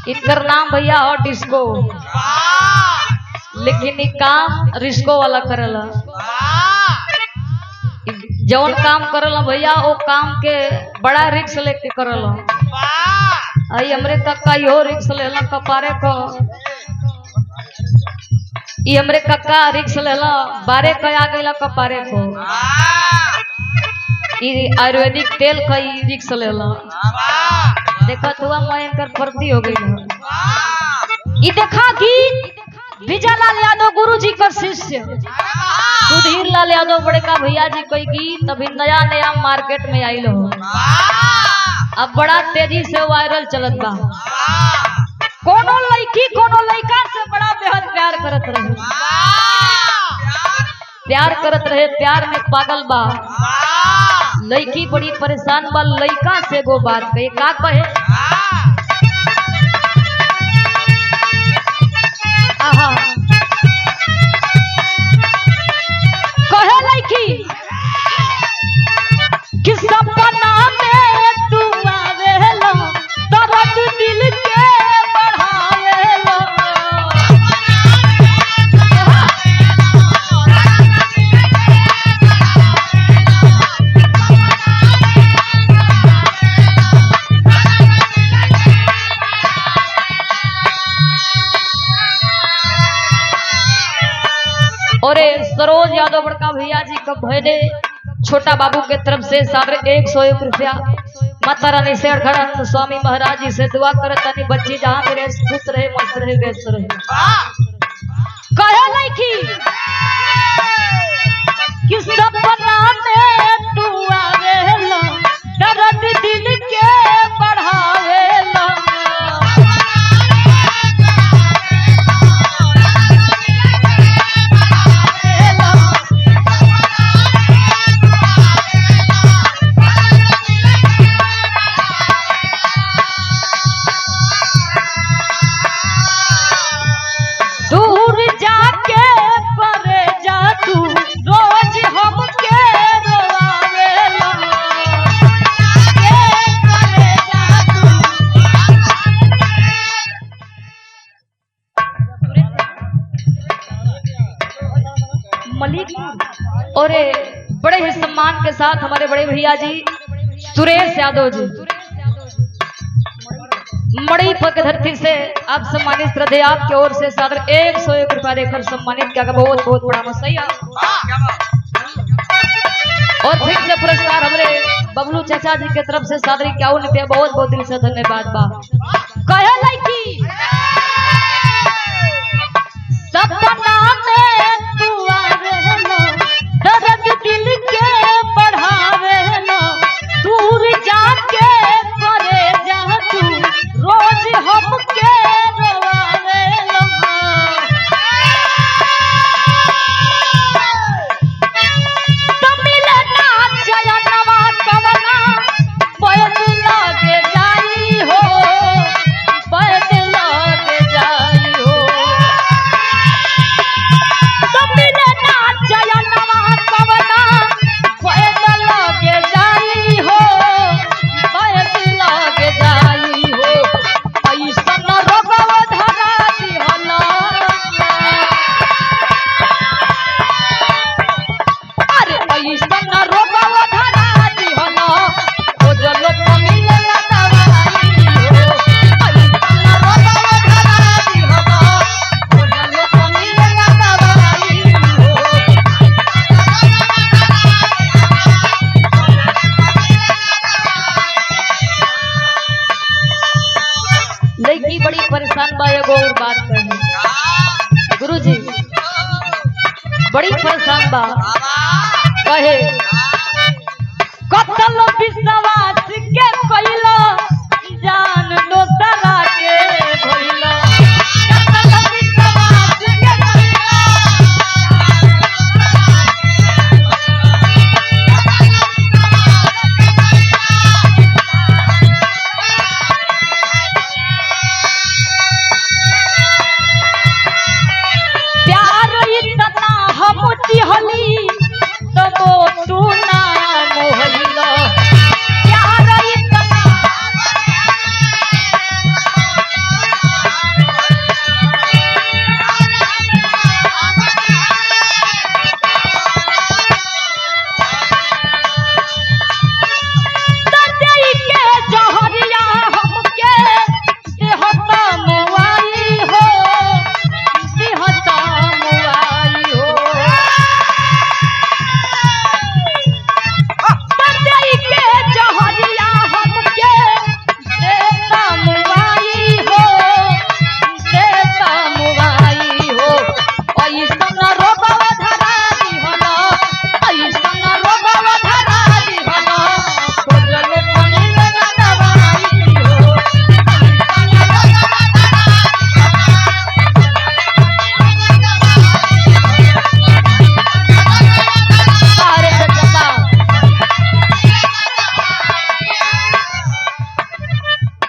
इनकर नाम भैया हो डिस्को, लेकिन इ काम रिस्को वाला करला। जौन काम करला भैया वो काम के बड़ा रिक्स लेके करला। आई हमरे कक्का यो रिक्स लेला कपारे को, ई हमरे कक्का रिक्स लेला बारे कया गईला कपारे को। ई आयुर्वेदिक तेल का ई रिक्स लेला। देखा हुआ मैं इनकर फर्दी हो गई। ई देखा गीत विजय लाल यादव गुरु जी का शिष्य सुधीर लाल यादव बड़े का भैया जी कोई गीत अभी नया नया मार्केट में आई हो, अब बड़ा तेजी से वायरल चलत बा। कोनो लड़की कोनो लड़का से बड़ा बेहद प्यार करत रहे, प्यार करत रहे, प्यार में पागल बा। लड़की बड़ी परेशान बा, लड़का से गो बात कहे का कहे। आहा कहे लड़की कि सपना में तू आवेला दर्द दिल के बढ़ावेला। और सरोज यादव बड़का भैया जी का भेजे छोटा बाबू के तरफ से सादर 101 रुपया। माता रानी से अड़खड़ा स्वामी महाराज जी से दुआ करे तानी बच्ची जहाँ मेरे खुश रहे, मस्त रहे, व्यस्त रहे। कहे लड़की कि सपना में तू आवेला दर्द दिल के बढ़ावेला। और बड़े ही सम्मान के साथ हमारे बड़े भैया जी सुरेश यादव जी मड़ी पग धरती से आप सम्मानित श्रद्धे आपकी ओर से सादर 101 रुपया देकर सम्मानित किया गया। बहुत बहुत बड़ा मसैया। और फिर से पुरस्कार हमारे बबलू चाचा जी के तरफ से सादर 51 रुपया। बहुत बहुत दिल से धन्यवाद बा। कहे लड़की सपना में तू आवेला दर्द दिल के बढ़ावेला। दूर जाके करे जा तू रोज हमके रोवावेला। तमिल नाच जयनवा कवना पैद लागे जाई हो, पैद लागे जाई हो। तमिल नाच जयनवा कवना पैद लागे जाई हो, पैद लागे जाई हो। ऐसन रोगवा धरा दिहला, अरे ऐसन रोगवा धरा दिहला, ओ जलो मिलेला दवाई हो। ऐसन रोगवा धरा दिहला, ओ जलो मिलेला दवाई हो। लड़की बड़ी परेशान बा। एगो और बात कही गुरुजी बड़ी परेशान बा। कहे कतल विश्वास के कइलो जान दोसरा